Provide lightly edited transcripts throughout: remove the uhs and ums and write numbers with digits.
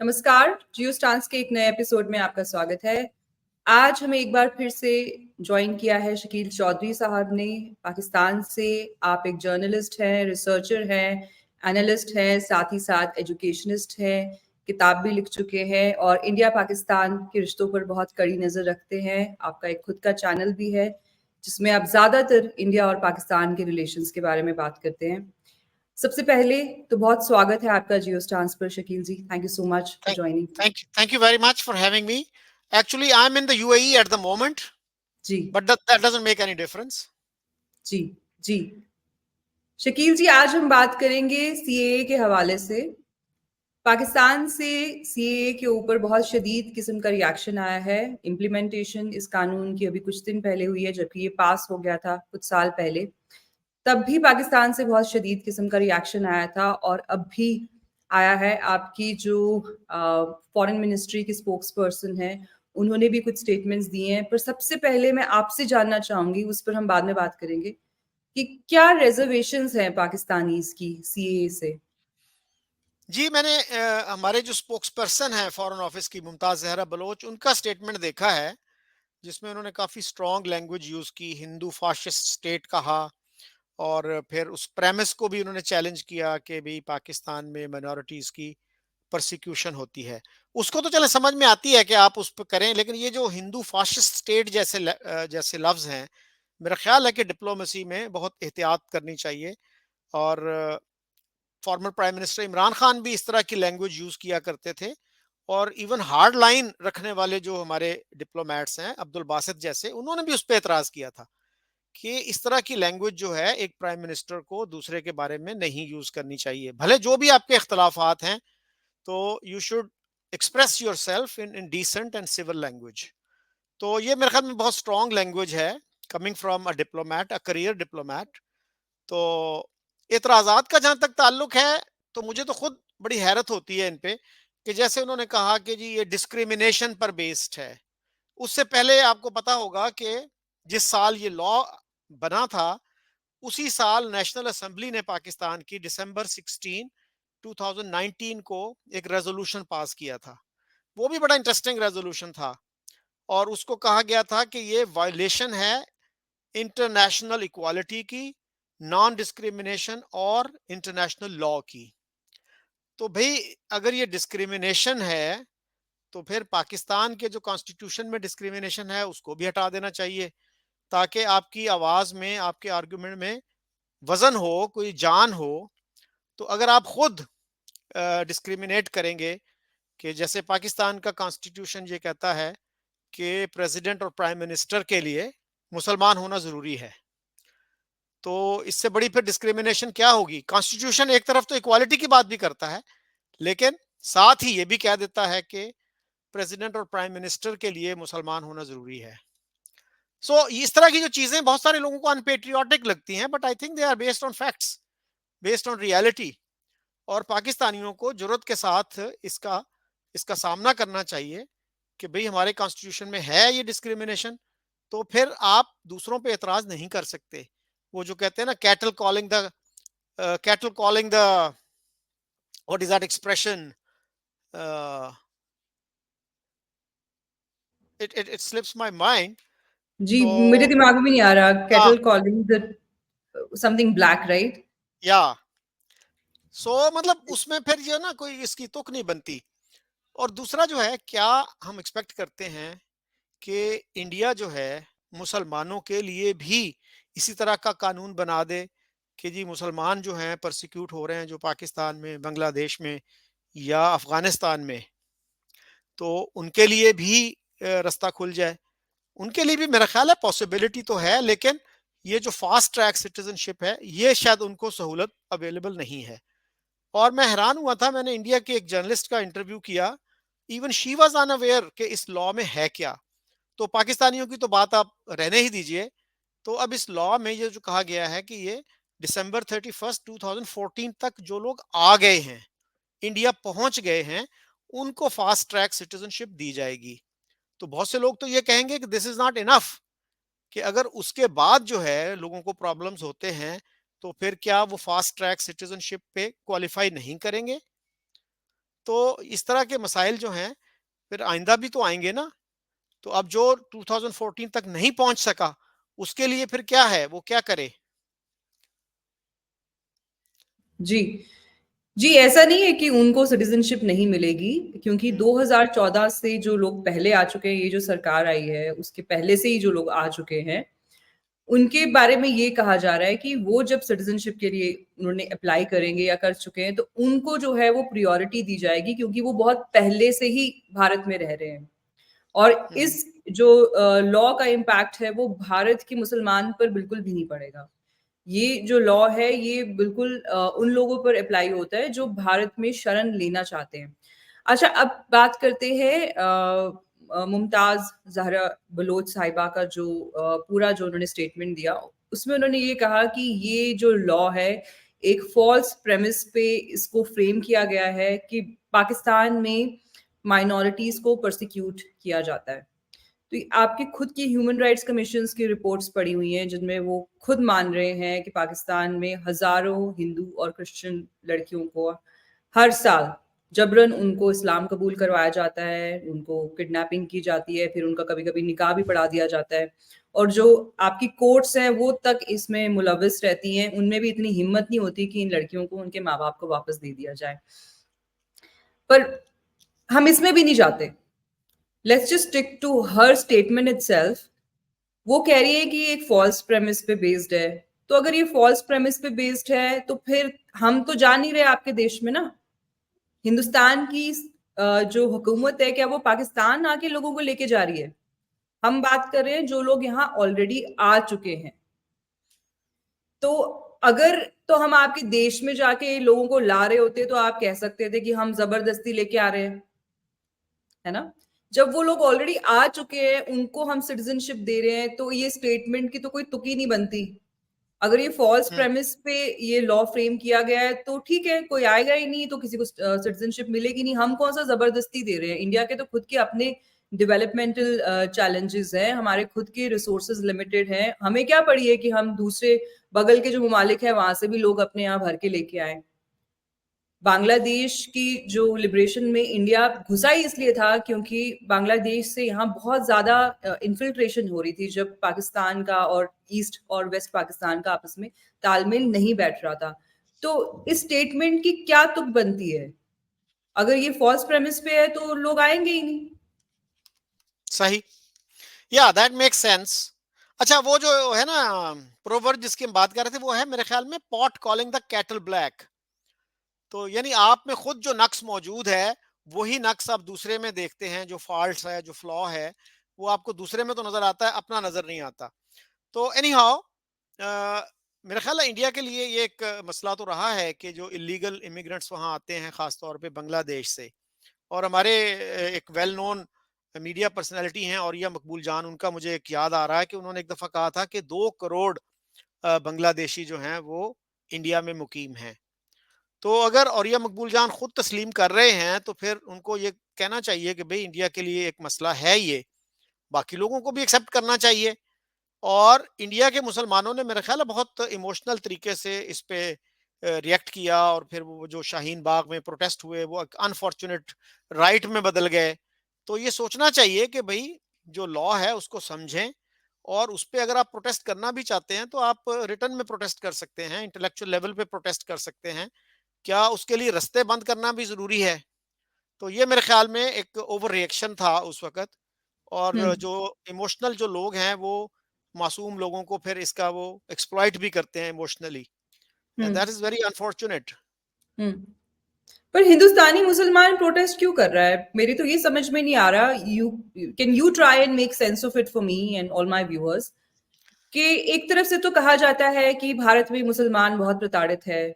नमस्कार, जियो स्टांस के एक नए एपिसोड में आपका स्वागत है। आज हमें एक बार फिर से जॉइन किया है शकील चौधरी साहब ने पाकिस्तान से। आप एक जर्नलिस्ट हैं, रिसर्चर हैं, एनालिस्ट हैं, साथ ही साथ एजुकेशनिस्ट हैं, किताब भी लिख चुके हैं और इंडिया पाकिस्तान के रिश्तों पर बहुत कड़ी नज़र रखते हैं। आपका एक खुद का चैनल भी है जिसमें आप ज़्यादातर इंडिया और पाकिस्तान के रिलेशंस के बारे में बात करते हैं। सबसे पहले तो बहुत स्वागत है आपका जियो स्टांस पर Shakeel ji. Thank you so much for Thank, joining. thank you very much for having me. Actually, I'm in the UAE at the moment, जी but that doesn't make any difference. जी जी। शकील जी, आज हम बात करेंगे सीएए के हवाले से। पाकिस्तान से सीएए के ऊपर बहुत शदीद किस्म का रिएक्शन आया है। इम्प्लीमेंटेशन इस कानून की अभी कुछ दिन पहले हुई है, जबकि ये पास हो गया था कुछ साल पहले। तब भी पाकिस्तान से बहुत शदीद किस्म का रिएक्शन आया था और अब भी आया है। आपकी जो फॉरेन मिनिस्ट्री की स्पोक्स पर्सन है, उन्होंने भी कुछ स्टेटमेंट्स दिए हैं। पर सबसे पहले मैं आपसे जानना चाहूंगी, उस पर हम बाद में बात करेंगे, कि क्या रिजर्वेशंस हैं पाकिस्तानीज की सीएए से। जी, मैंने हमारे जो स्पोक्स पर्सन है फॉरेन ऑफिस की मुमताज जहरा बलोच, उनका स्टेटमेंट देखा है जिसमें उन्होंने काफ़ी स्ट्रॉन्ग लैंग्वेज यूज़ की, हिंदू फाशिस्ट स्टेट कहा और फिर उस प्रेमिस को भी उन्होंने चैलेंज किया कि भाई पाकिस्तान में माइनॉरिटीज़ की परसिक्यूशन होती है। उसको तो चले समझ में आती है कि आप उस पर करें, लेकिन ये जो हिंदू फाशिस्ट स्टेट जैसे लफ्ज़ हैं, मेरा ख्याल है कि डिप्लोमेसी में बहुत एहतियात करनी चाहिए। और former prime minister Imran Khan भी इस तरह की लैंग्वेज यूज़ किया करते थे और इवन हार्ड लाइन रखने वाले जो हमारे डिप्लोमेट्स हैं, अब्दुल बासित जैसे, उन्होंने भी उस पर एतराज़ किया था कि इस तरह की लैंग्वेज जो है एक प्राइम मिनिस्टर को दूसरे के बारे में नहीं यूज़ करनी चाहिए। भले जो भी आपके इख्तलाफात हैं, तो you should express your self in decent and civil language. तो ये मेरे ख्याल में बहुत स्ट्रॉन्ग लैंग्वेज है coming from a diplomat, a career diplomat. तो एतराज़ात का जहाँ तक ताल्लुक है, तो मुझे तो खुद बड़ी हैरत होती है इन पे कि जैसे उन्होंने कहा कि जी ये डिस्क्रिमिनेशन पर बेस्ड है। उससे पहले आपको पता होगा कि जिस साल ये लॉ बना था, उसी साल नेशनल असेंबली ने पाकिस्तान की दिसंबर 16 2019 को एक रेजोल्यूशन पास किया था। वो भी बड़ा इंटरेस्टिंग रेजोल्यूशन था और उसको कहा गया था कि ये वायलेशन है इंटरनेशनल इक्वालिटी की, नॉन डिस्क्रिमिनेशन और इंटरनेशनल लॉ की। तो भाई अगर ये डिस्क्रिमिनेशन है, तो फिर पाकिस्तान के जो कॉन्स्टिट्यूशन में डिस्क्रिमिनेशन है उसको भी हटा देना चाहिए, ताकि आपकी आवाज़ में, आपके आर्गुमेंट में वजन हो, कोई जान हो। तो अगर आप खुद डिस्क्रिमिनेट करेंगे कि जैसे पाकिस्तान का कॉन्स्टिट्यूशन ये कहता है कि प्रेसिडेंट और प्राइम मिनिस्टर के लिए मुसलमान होना ज़रूरी है, तो इससे बड़ी फिर डिस्क्रिमिनेशन क्या होगी? कॉन्स्टिट्यूशन एक तरफ तो इक्वालिटी की बात भी करता है, लेकिन साथ ही ये भी कह देता है कि प्रेसिडेंट और प्राइम मिनिस्टर के लिए मुसलमान होना ज़रूरी है। इस तरह की जो चीज़ें बहुत सारे लोगों को अनपेट्रियोटिक लगती हैं, but I think they are based on facts, based on reality. और पाकिस्तानियों को ज़रूरत के साथ इसका इसका सामना करना चाहिए कि भाई हमारे कॉन्स्टिट्यूशन में है ये डिस्क्रिमिनेशन, तो फिर आप दूसरों पे एतराज़ नहीं कर सकते। वो जो कहते हैं ना, kettle calling the what is that expression, it slips my mind. जी, तो मेरे दिमाग में भी नहीं आ रहा। हाँ, kettle calling the something black, right? या मतलब उसमें फिर ये ना कोई इसकी तुक नहीं बनती। और दूसरा जो है, क्या हम एक्सपेक्ट करते हैं कि इंडिया जो है मुसलमानों के लिए भी इसी तरह का कानून बना दे कि जी मुसलमान जो हैं परसिक्यूट हो रहे हैं, जो पाकिस्तान में, बांग्लादेश में या अफगानिस्तान में, तो उनके लिए भी रास्ता खुल जाए। उनके लिए भी मेरा ख्याल है पॉसिबिलिटी तो है, लेकिन ये जो फास्ट ट्रैक सिटीजनशिप है, ये शायद उनको सहूलत अवेलेबल नहीं है। और मैं हैरान हुआ था, मैंने इंडिया के एक जर्नलिस्ट का इंटरव्यू किया, इवन शी वाज अनअवेयर कि इस लॉ में है क्या। तो पाकिस्तानियों की तो बात आप रहने ही दीजिए। तो अब इस लॉ में ये जो कहा गया है कि ये दिसंबर 31 2014 तक जो लोग आ गए हैं, इंडिया पहुंच गए हैं, उनको फास्ट ट्रैक सिटीजनशिप दी जाएगी। तो बहुत से लोग तो ये कहेंगे कि दिस इज नॉट इनफ, कि अगर उसके बाद जो है लोगों को प्रॉब्लम्स होते हैं, तो फिर क्या वो फास्ट ट्रैक सिटीजनशिप पे क्वालिफाई नहीं करेंगे? तो इस तरह के मसाइल जो हैं फिर आइंदा भी तो आएंगे ना। तो अब जो 2014 तक नहीं पहुंच सका, उसके लिए फिर क्या है, वो क्या करे? जी। जी, ऐसा नहीं है कि उनको सिटीज़नशिप नहीं मिलेगी, क्योंकि हम्म, 2014 से जो लोग पहले आ चुके हैं, ये जो सरकार आई है, उसके पहले से ही जो लोग आ चुके हैं, उनके बारे में ये कहा जा रहा है कि वो जब सिटीज़नशिप के लिए उन्होंने अप्लाई करेंगे या कर चुके हैं, तो उनको जो है वो प्रायोरिटी दी जाएगी, क्योंकि वो बहुत पहले से ही भारत में रह रहे हैं। और हम्म, इस जो लॉ का इम्पैक्ट है, वो भारत के मुसलमान पर बिल्कुल भी नहीं पड़ेगा। ये जो लॉ है, ये बिल्कुल उन लोगों पर अप्लाई होता है जो भारत में शरण लेना चाहते हैं। अच्छा, अब बात करते हैं मुमताज़ ज़हरा बलोच साहिबा का जो पूरा जो उन्होंने स्टेटमेंट दिया, उसमें उन्होंने ये कहा कि ये जो लॉ है, एक फ़ॉल्स प्रेमिस पे इसको फ्रेम किया गया है कि पाकिस्तान में माइनॉरिटीज़ को पर्सिक्यूट किया जाता है। तो ये आपकी खुद की ह्यूमन राइट्स कमीशंस की रिपोर्ट्स पड़ी हुई हैं, जिनमें वो खुद मान रहे हैं कि पाकिस्तान में हज़ारों हिंदू और क्रिश्चियन लड़कियों को हर साल जबरन उनको इस्लाम कबूल करवाया जाता है, उनको किडनैपिंग की जाती है, फिर उनका कभी-कभी निकाह भी पढ़ा दिया जाता है। और जो आपकी कोर्ट्स हैं, वो तक इसमें मुलव्वस रहती हैं, उनमें भी इतनी हिम्मत नहीं होती कि इन लड़कियों को उनके माँ-बाप को वापस दे दिया जाए। पर हम इसमें भी नहीं जाते। Let's just stick to her statement itself. वो कह रही है कि ये एक फॉल्स प्रेमिस पे बेस्ड है। तो अगर ये फॉल्स प्रेमिस पे बेस्ड है, तो फिर हम तो जा नहीं रहे आपके देश में ना। हिंदुस्तान की जो हुकूमत है, क्या वो पाकिस्तान आके लोगों को लेके जा रही है? हम बात कर रहे हैं जो लोग यहाँ ऑलरेडी आ चुके हैं। तो अगर तो हम आपके देश में जाके लोगों को ला रहे होते, तो आप कह सकते थे कि हम जबरदस्ती लेके आ रहे हैं, है ना? जब वो लोग ऑलरेडी आ चुके हैं, उनको हम सिटीजनशिप दे रहे हैं, तो ये स्टेटमेंट की तो कोई तुक ही नहीं बनती। अगर ये फॉल्स हम्म, प्रेमिस पे ये लॉ फ्रेम किया गया है, तो ठीक है, कोई आएगा ही नहीं, तो किसी को सिटीजनशिप मिलेगी नहीं। हम कौन सा जबरदस्ती दे रहे हैं? इंडिया के तो खुद के अपने डेवलपमेंटल चैलेंजेस हैं, हमारे खुद के रिसोर्सेज लिमिटेड हैं। हमें क्या पड़ी है कि हम दूसरे बगल के जो ममालिक है, वहां से भी लोग अपने यहाँ भर के लेके आए। बांग्लादेश की जो लिबरेशन में इंडिया घुसा ही इसलिए था, क्योंकि बांग्लादेश से यहाँ बहुत ज्यादा इन्फिल्ट्रेशन हो रही थी, जब पाकिस्तान का और ईस्ट और वेस्ट पाकिस्तान का आपस में तालमेल नहीं बैठ रहा था। तो इस स्टेटमेंट की क्या तुक बनती है? अगर ये फॉल्स प्रेमिस पे है, तो लोग आएंगे ही नहीं। सही। या दैट मेक्स सेंस। अच्छा, वो जो है ना प्रोवर्ब जिसकी हम बात कर रहे थे, वो है मेरे ख्याल में pot calling the cattle black. तो यानी आप में खुद जो नक्स मौजूद है, वही नक्स आप दूसरे में देखते हैं, जो फॉल्ट है, जो फ्लॉ है, वो आपको दूसरे में तो नजर आता है, अपना नजर नहीं आता। तो एनी हाउ, मेरा ख्याल है इंडिया के लिए ये एक मसला तो रहा है कि जो इलीगल इमिग्रेंट्स वहाँ आते हैं, खास तौर पे बांग्लादेश से। और हमारे एक वेल नोन मीडिया पर्सनैलिटी हैं औरिया मकबूल जान, उनका मुझे एक याद आ रहा है कि उन्होंने एक दफ़ा कहा था कि 2 करोड़ बांग्लादेशी जो हैं वो इंडिया में मुकीम हैं। तो अगर औरिया मकबूल जान खुद तस्लीम कर रहे हैं, तो फिर उनको ये कहना चाहिए कि भाई इंडिया के लिए एक मसला है ये, बाकी लोगों को भी एक्सेप्ट करना चाहिए। और इंडिया के मुसलमानों ने मेरा ख्याल है बहुत इमोशनल तरीके से इस पे रिएक्ट किया, और फिर वो जो शाहीन बाग में प्रोटेस्ट हुए, वो एक अनफॉर्चुनेट राइट में बदल गए। तो ये सोचना चाहिए कि भाई जो लॉ है उसको समझें, और उस पे अगर आप प्रोटेस्ट करना भी चाहते हैं, तो आप रिटर्न में प्रोटेस्ट कर सकते हैं, इंटेलेक्चुअल लेवल पे प्रोटेस्ट कर सकते हैं। क्या उसके लिए रास्ते बंद करना भी ज़रूरी है? तो ये मेरे ख़्याल में एक ओवर रिएक्शन था उस वक़्त, और हम्म। जो इमोशनल जो लोग हैं, वो मासूम लोगों को फिर इसका वो एक्सप्लॉइट भी करते हैं emotionally, and hmm. That is very unfortunate. Hmm. पर हिंदुस्तानी मुसलमान प्रोटेस्ट क्यों कर रहा है? मेरी तो ये समझ में नहीं आ रहा। You try and make sense of it for me and all my viewers. कि एक तरफ से तो कहा जाता है कि भारत में मुसलमान बहुत प्रताड़ित है।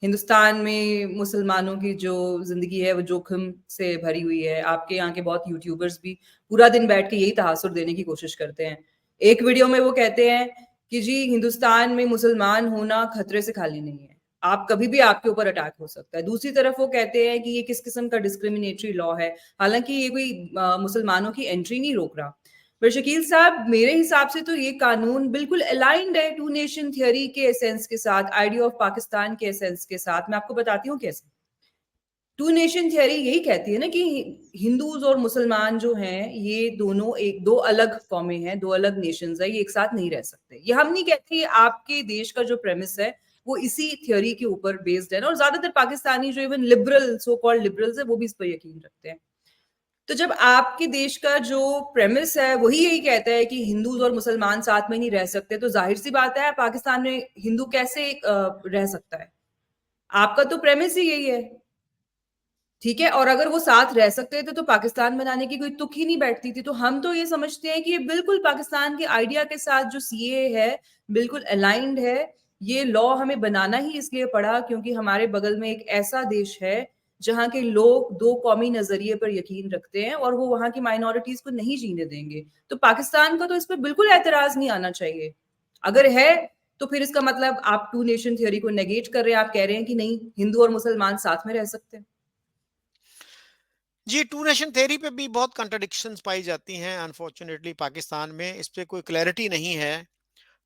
हिंदुस्तान में मुसलमानों की जो जिंदगी है, वो जोखिम से भरी हुई है। आपके यहाँ के बहुत यूट्यूबर्स भी पूरा दिन बैठ के यही तहासुर देने की कोशिश करते हैं। एक वीडियो में वो कहते हैं कि जी, हिंदुस्तान में मुसलमान होना खतरे से खाली नहीं है, आप कभी भी आपके ऊपर अटैक हो सकता है। दूसरी तरफ वो कहते हैं कि ये किस किस्म का डिस्क्रिमिनेटरी लॉ है, हालांकि ये कोई मुसलमानों की एंट्री नहीं रोक रहा। पर शकील साहब, मेरे हिसाब से तो ये कानून बिल्कुल अलाइंड है टू नेशन थियोरी के एसेंस के साथ, आइडिया ऑफ पाकिस्तान के एसेंस के साथ। मैं आपको बताती हूँ कैसे। टू नेशन थियरी यही कहती है ना कि हिंदूज और मुसलमान जो हैं ये दोनों एक दो अलग कौमें हैं, दो अलग नेशंस है, ये एक साथ नहीं रह सकते। ये हम नहीं कहते, ये आपके देश का जो प्रेमिस है वो इसी थियोरी के ऊपर बेस्ड है ना, और ज्यादातर पाकिस्तानी जो even liberal so called liberals है वो भी इस पर यकीन रखते हैं। तो जब आपके देश का जो प्रेमिस है वही यही कहता है कि हिंदूज और मुसलमान साथ में नहीं रह सकते, तो जाहिर सी बात है पाकिस्तान में हिंदू कैसे रह सकता है? आपका तो प्रेमिस ही यही है, ठीक है। और अगर वो साथ रह सकते थे तो पाकिस्तान बनाने की कोई तुक ही नहीं बैठती थी। तो हम तो ये समझते हैं कि ये बिल्कुल पाकिस्तान के आइडिया के साथ जो सीए है बिल्कुल अलाइंड है। ये लॉ हमें बनाना ही इसलिए पड़ा क्योंकि हमारे बगल में एक ऐसा देश है जहां के लोग दो कौमी नजरिए पर यकीन रखते हैं और वो वहां की माइनॉरिटीज को नहीं जीने देंगे। तो पाकिस्तान का तो इस पर बिल्कुल एतराज नहीं आना चाहिए। अगर है तो फिर इसका मतलब आप टू नेशन थ्योरी को नेगेट कर रहे हैं, आप कह रहे हैं कि नहीं हिंदू और मुसलमान साथ में रह सकते हैं। जी, टू नेशन थ्योरी पे भी बहुत कंट्राडिक्शंस पाई जाती हैं अनफॉर्चुनेटली पाकिस्तान में, इस पे कोई क्लैरिटी नहीं है।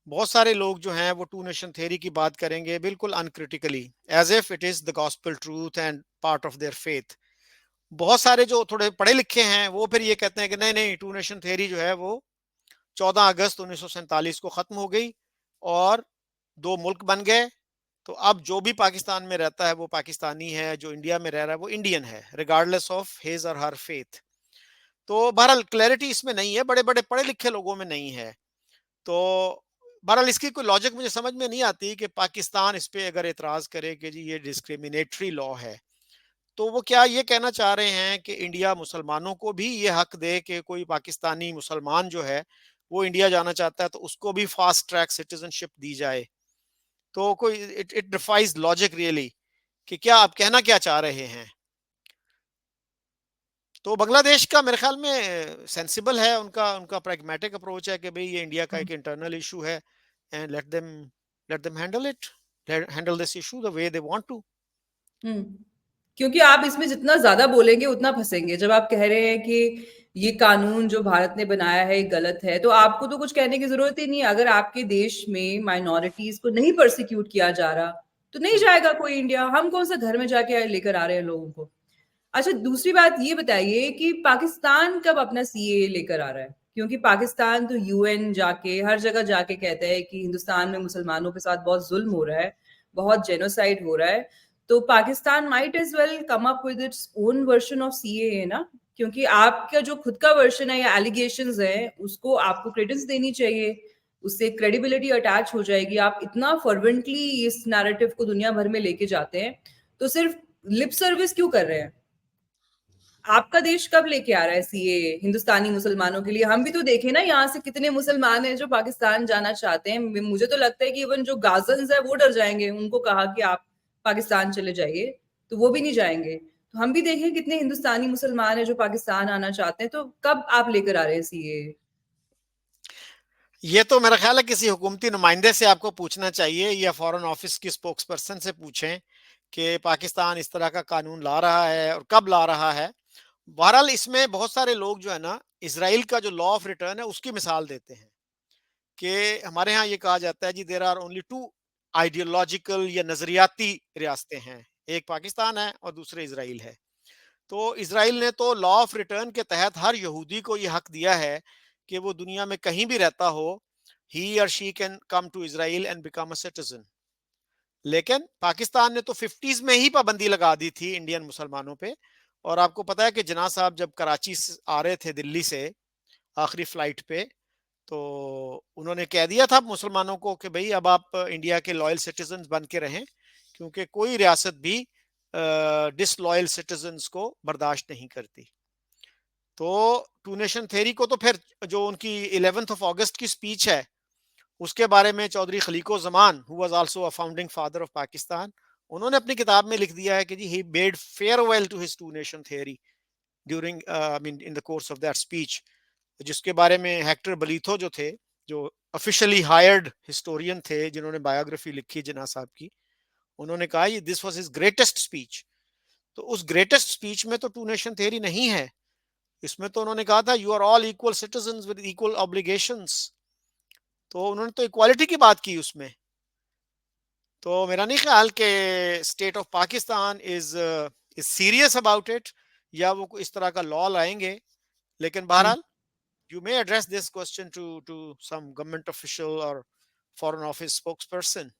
बहुत सारे लोग जो हैं वो टू नेशन थ्योरी की बात करेंगे बिल्कुल uncritically, as if it is the gospel truth and part of their faith. बहुत सारे जो थोड़े पढ़े लिखे हैं वो फिर ये कहते हैं कि नहीं नहीं, टू नेशन थ्योरी जो है वो 14 अगस्त 1947 को खत्म हो गई और दो मुल्क बन गए। तो अब जो भी पाकिस्तान में रहता है वो पाकिस्तानी है, जो इंडिया में रह रहा है वो इंडियन है, रिगार्डलेस ऑफ हिज और हर फेथ। तो बहरहाल क्लैरिटी इसमें नहीं है, बड़े बड़े पढ़े लिखे लोगों में नहीं है। तो बहरहाल इसकी कोई लॉजिक मुझे समझ में नहीं आती कि पाकिस्तान इस पे अगर एतराज करे कि जी ये डिस्क्रिमिनेटरी लॉ है, तो वो क्या ये कहना चाह रहे हैं कि इंडिया मुसलमानों को भी ये हक दे कि कोई पाकिस्तानी मुसलमान जो है वो इंडिया जाना चाहता है तो उसको भी फास्ट ट्रैक सिटीजनशिप दी जाए? तो कोई it it defies logic really कि क्या आप कहना क्या चाह रहे हैं। तो बांग्लादेश का मेरे ख्याल में सेंसिबल है, उनका उनका प्रैग्मेटिक अप्रोच है कि भाई ये इंडिया का एक इंटरनल इशू है and let them handle it, handle this issue the way they want to. Hmm. क्योंकि आप इसमें जितना ज्यादा बोलेंगे उतना फंसेंगे। जब आप कह रहे हैं कि ये कानून जो भारत ने बनाया है ये गलत है, तो आपको तो कुछ कहने की जरूरत ही नहीं है। अगर आपके देश में माइनॉरिटीज को नहीं प्रोसिक्यूट किया जा रहा तो नहीं जाएगा कोई इंडिया। हम कौन सा घर में जाके लेकर आ रहे हैं लोगों को? अच्छा, दूसरी बात ये बताइए कि पाकिस्तान कब अपना सीए लेकर आ रहा है? क्योंकि पाकिस्तान तो यूएन जाके हर जगह जाके कहता है कि हिंदुस्तान में मुसलमानों के साथ बहुत जुल्म हो रहा है, बहुत जेनोसाइड हो रहा है। तो Pakistan might as well come up with its own version of CA ना, क्योंकि आपका जो खुद का वर्जन है या एलिगेशंस है उसको आपको क्रेडिट्स देनी चाहिए, उससे क्रेडिबिलिटी अटैच हो जाएगी। आप इतना फर्वेंटली इस नैरेटिव को दुनिया भर में लेके जाते हैं, तो सिर्फ लिप सर्विस क्यों कर रहे हैं? आपका देश कब लेके आ रहा है सीए हिंदुस्तानी मुसलमानों के लिए? हम भी तो देखें ना यहाँ से कितने मुसलमान हैं जो पाकिस्तान जाना चाहते हैं। मुझे तो लगता है कि इवन जो गाजन्स है वो डर जाएंगे, उनको कहा कि आप पाकिस्तान चले जाइए तो वो भी नहीं जाएंगे। तो हम भी देखें कितने हिंदुस्तानी मुसलमान है जो पाकिस्तान आना चाहते हैं। तो कब आप लेकर आ रहे हैं सीए? ये तो मेरा ख्याल है किसी हुकूमती नुमाइंदे से आपको पूछना चाहिए या फॉरेन ऑफिस की स्पोक्स पर्सन से पूछें कि पाकिस्तान इस तरह का कानून ला रहा है और कब ला रहा है। बहरहाल इसमें बहुत सारे लोग जो है ना, इसराइल का जो लॉ ऑफ रिटर्न है उसकी मिसाल देते हैं कि हमारे यहाँ ये कहा जाता है जी there are only two ideological या नजरियाती रियासतें हैं, एक पाकिस्तान है और दूसरे इसराइल है। तो इसराइल ने तो लॉ ऑफ रिटर्न के तहत हर यहूदी को ये हक दिया है कि वो दुनिया में कहीं भी रहता हो, ही और she can come to Israel and become a citizen. लेकिन पाकिस्तान ने तो 50s में ही पाबंदी लगा दी थी इंडियन मुसलमानों पे। और आपको पता है कि जिन्ना साहब जब कराची से आ रहे थे दिल्ली से आखिरी फ्लाइट पे, तो उन्होंने कह दिया था मुसलमानों को कि भाई अब आप इंडिया के लॉयल सिटीजन बन के रहें, क्योंकि कोई रियासत भी डिसलॉयल सिटीजन्स को बर्दाश्त नहीं करती। तो टू नेशन थ्योरी को तो फिर जो उनकी 11th ऑफ अगस्त की स्पीच है उसके बारे में Chaudhry Khaliquzzaman who was also a founding father of Pakistan, उन्होंने अपनी किताब में लिख दिया है कि जी he made farewell to his two nation theory during I mean in the course of that speech, जिसके बारे में हेक्टर बलीथो जो थे, जो ऑफिशियली हायर्ड हिस्टोरियन थे जिन्होंने बायोग्राफी लिखी जिन्ना साहब की, उन्होंने कहा ये this was his greatest speech. तो उस ग्रेटेस्ट स्पीच में तो टू नेशन थ्योरी नहीं है। इसमें तो उन्होंने कहा था you are all equal citizens with equal obligations. तो उन्होंने तो इक्वालिटी की बात की उसमें। तो मेरा नहीं ख्याल कि state of Pakistan is is serious about it, या वो इस तरह का लॉ लाएंगे। लेकिन जी बहरहाल you may address this question to some government official or foreign office spokesperson.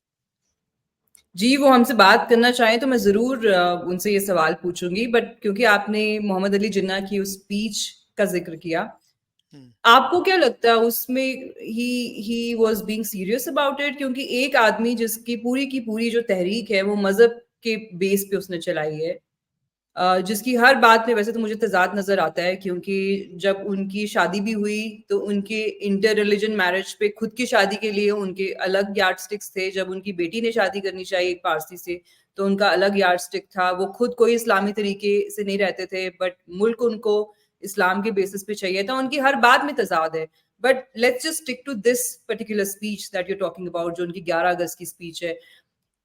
जी, वो हमसे बात करना चाहें तो मैं ज़रूर उनसे ये सवाल पूछूँगी, बट क्योंकि आपने मोहम्मद अली जिन्ना की उस स्पीच का ज़िक्र किया, हम्म, आपको क्या लगता है उसमें he was being serious about it? क्योंकि एक आदमी जिसकी पूरी की पूरी जो तहरीक है वो मज़हब के बेस पे उसने चलाई है, जिसकी हर बात में वैसे तो मुझे तज़ाद नज़र आता है, क्योंकि जब उनकी शादी भी हुई तो उनके इंटर रिलीजन मैरिज पे खुद की शादी के लिए उनके अलग यार्डस्टिक्स थे। जब उनकी बेटी ने शादी करनी चाहिए एक पारसी से, तो उनका अलग यार्डस्टिक था। वो खुद कोई इस्लामी तरीके से नहीं रहते थे, बट मुल्क उनको इस्लाम के बेसिस पे चाहिए था। उनकी हर बात में तज़ाद है। But let's just stick to this particular speech that you are talking about, जो उनकी 11 अगस्त की स्पीच है।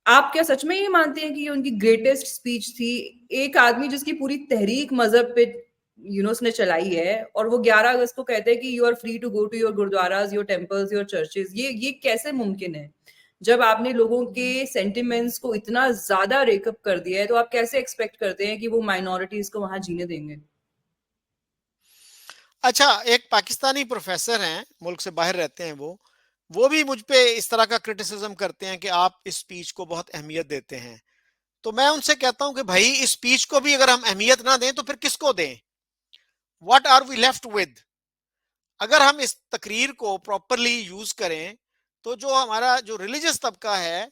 आप क्या सच में ये मानते हैं कि ये उनकी ग्रेटेस्ट स्पीच थी? एक आदमी जिसकी पूरी तहरीक मज़हब पे उसने चलाई है, और वो 11 अगस्त को कहते हैं कि you are free to go to your gurdwaras, your temples, your churches. ये कैसे मुमकिन है? जब आपने लोगों के सेंटिमेंट्स को इतना ज़्यादा रेकअप कर दिया है, तो आप कैसे एक्सपेक्ट करते हैं कि वो माइनॉरिटीज़ को वहाँ जीने देंगे? अच्छा, एक पाकिस्तानी प्रोफेसर हैं, मुल्क से बाहर रहते हैं, वो भी मुझ पे इस तरह का क्रिटिसिज्म करते हैं कि आप इस स्पीच को बहुत अहमियत देते हैं। तो मैं उनसे कहता हूं कि भाई, इस स्पीच को भी अगर हम अहमियत ना दें तो फिर किसको दें? What are we left with? अगर हम इस तकरीर को प्रॉपरली यूज करें तो जो हमारा जो रिलीजियस तबका है,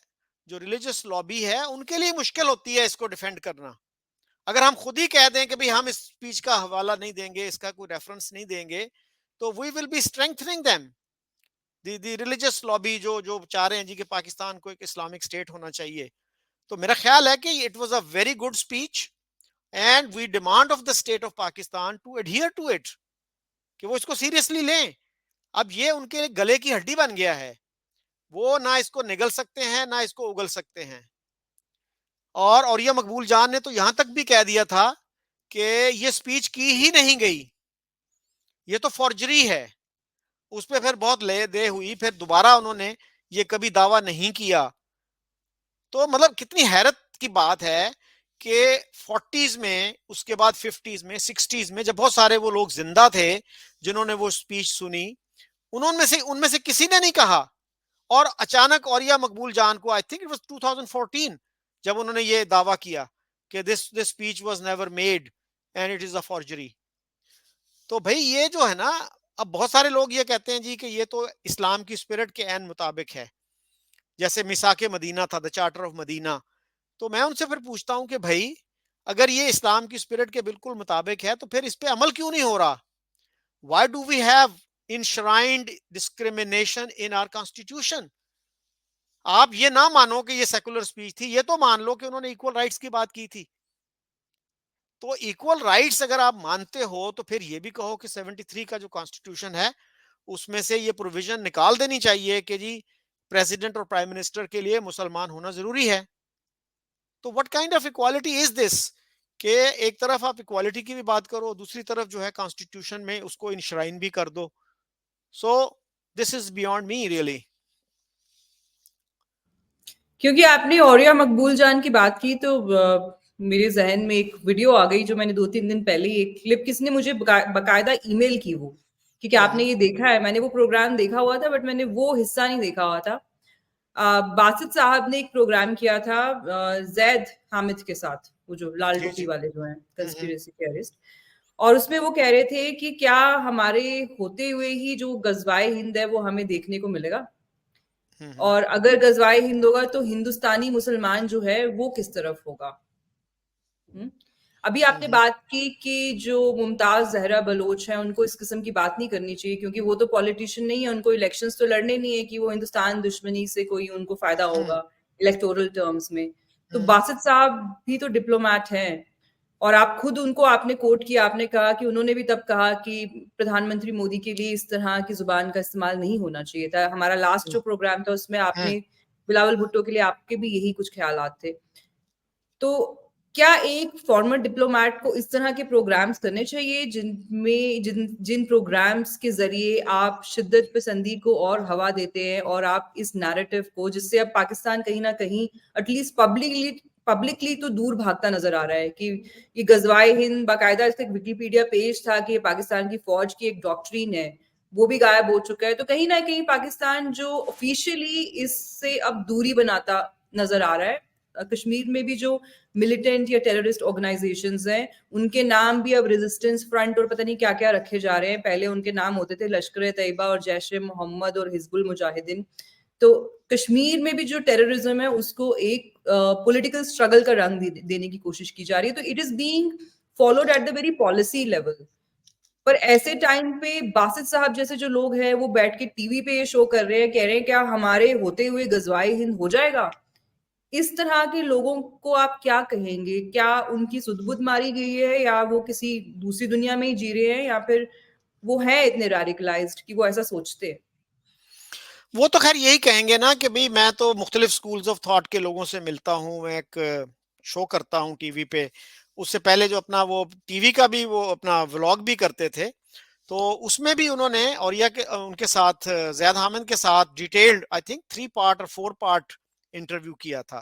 जो रिलीजियस लॉबी है, उनके लिए मुश्किल होती है इसको डिफेंड करना। अगर हम खुद ही कह दें कि भाई हम इस स्पीच का हवाला नहीं देंगे, इसका कोई रेफरेंस नहीं देंगे, तो we will be strengthening them, the religious lobby जो जो चाह रहे हैं जी कि पाकिस्तान को एक इस्लामिक स्टेट होना चाहिए। तो मेरा ख्याल है कि it was a very good speech, and we demand of the state of Pakistan to adhere to it, कि वो इसको सीरियसली लें। अब ये उनके गले की हड्डी बन गया है, वो ना इसको निगल सकते हैं ना इसको उगल सकते हैं। और ये मकबूल जान ने तो यहां तक भी कह दिया था कि ये स्पीच की ही नहीं गई, ये तो फॉर्जरी है। उस पर फिर बहुत ले दे हुई, फिर दोबारा उन्होंने ये कभी दावा नहीं किया। तो मतलब कितनी हैरत की बात है कि 40s में, उसके बाद 50s में, 60s में, जब बहुत सारे वो लोग जिंदा थे जिन्होंने वो स्पीच सुनी, उनमें से किसी ने नहीं कहा। और अचानक औरिया मकबूल जान को, आई थिंक इट वाज 2014, जब उन्होंने ये दावा किया कि this speech was never made and it is a forgery. तो भाई ये जो है ना, अब बहुत सारे लोग ये कहते हैं जी कि ये तो इस्लाम की स्पिरिट के एन मुताबिक है, जैसे मिसाके मदीना था, द चार्टर ऑफ मदीना। तो मैं उनसे फिर पूछता हूं कि भाई, अगर ये इस्लाम की स्पिरिट के बिल्कुल मुताबिक है तो फिर इस पे अमल क्यों नहीं हो रहा? Why do we have enshrined discrimination in our constitution? आप ये ना मानो कि ये सेकुलर स्पीच थी, ये तो मान लो कि उन्होंने इक्वल राइट्स की बात की थी। तो इक्वल राइट्स अगर आप मानते हो तो फिर ये भी कहो कि 73 का जो कॉन्स्टिट्यूशन है उसमें से ये प्रोविजन निकाल देनी चाहिए कि जी प्रेसिडेंट और प्राइम मिनिस्टर के लिए मुसलमान होना जरूरी है। तो what kind of equality is this, कि एक तरफ आप इक्वालिटी की भी बात करो, दूसरी तरफ जो है कॉन्स्टिट्यूशन में उसको इंश्राइन भी कर दो। So this is beyond me really. क्योंकि आपने औरिया मकबूल जान की बात की, तो मेरे जहन में एक वीडियो आ गई जो मैंने 2-3 दिन पहले ही, एक क्लिप किसी ने मुझे बकायदा ईमेल की वो, कि क्या आपने ये देखा है? मैंने वो प्रोग्राम देखा हुआ था, बट मैंने वो हिस्सा नहीं देखा हुआ था। बासित साहब ने एक प्रोग्राम किया था जैद हामिद के साथ, वो जो लाल जी टोपी जी। वाले जो हैं हम्म कंस्पिरेसी थियरिस्ट, और उसमें वो कह रहे थे कि क्या हमारे होते हुए ही जो गजवाए हिंद है वो हमें देखने को मिलेगा, हम्म और अगर गजवाए हिंद होगा तो हिंदुस्तानी मुसलमान जो है वो किस तरफ होगा। हम्म। अभी आपने हम्म बात की कि जो मुमताज जहरा बलोच है उनको इस किस्म की बात नहीं करनी चाहिए, क्योंकि वो तो पॉलिटिशियन नहीं है, उनको इलेक्शंस तो लड़ने नहीं है कि वो हिंदुस्तान दुश्मनी से कोई उनको फायदा हम्म होगा इलेक्टोरल टर्म्स में। तो हम्म बासित साहब भी तो डिप्लोमैट हैं, और आप खुद उनको आपने कोट किया, आपने कहा कि उन्होंने भी तब कहा कि प्रधानमंत्री मोदी के लिए इस तरह की जुबान का इस्तेमाल नहीं होना चाहिए था। हमारा लास्ट जो प्रोग्राम था उसमें हम्म आपने बिलावल भुट्टो के लिए आपके भी यही कुछ ख्यालात थे। तो क्या एक फॉर्मर डिप्लोमैट को इस तरह के प्रोग्राम्स करने चाहिए जिनमें जिन जिन प्रोग्राम्स के जरिए आप शिद्दत पसंदी को और हवा देते हैं, और आप इस नैरेटिव को, जिससे अब पाकिस्तान कहीं ना कहीं एटलीस्ट पब्लिकली तो दूर भागता नजर आ रहा है कि ये गजवाए हिंद, बाकायदा इसका एक विकिपीडिया पेज था कि ये पाकिस्तान की फौज की एक डॉक्ट्रिन है, वो भी गायब हो चुका है। तो कहीं ना कहीं पाकिस्तान जो ऑफिशियली इससे अब दूरी बनाता नजर आ रहा है। कश्मीर में भी जो मिलिटेंट या टेररिस्ट ऑर्गेनाइजेशंस हैं, उनके नाम भी अब रेजिस्टेंस फ्रंट और पता नहीं क्या क्या रखे जा रहे हैं। पहले उनके नाम होते थे लश्कर तैयबा और जैश ए मोहम्मद और हिजबुल मुजाहिदीन। तो कश्मीर में भी जो टेररिज्म है उसको एक पॉलिटिकल स्ट्रगल का रंग देने की कोशिश की जा रही है। तो it is being followed at the very policy level. पर ऐसे टाइम पे बासित साहब जैसे जो लोग हैं वो बैठ के टीवी पे ये शो कर रहे हैं, कह रहे हैं क्या हमारे होते हुए गजवाए हिंद हो जाएगा। इस तरह के लोगों को आप क्या कहेंगे? क्या उनकी सुध-बुध मारी गई है या वो किसी दूसरी दुनिया में ही जी रहे हैं, या फिर वो हैं इतने रेडिकलाइज्ड कि वो ऐसा सोचते हैं? वो तो खैर यही कहेंगे ना कि भाई मैं तो मुख्तलिफ स्कूल्स ऑफ थॉट के लोगों से मिलता हूँ, मैं एक शो करता हूँ टीवी पे। उससे पहले जो अपना वो टीवी का भी वो अपना व्लॉग भी करते थे, तो उसमें भी उन्होंने औरिया के उनके साथ ज़ैद हामिद के साथ डिटेल्ड आई थिंक 3 पार्ट और 4 पार्ट इंटरव्यू किया था।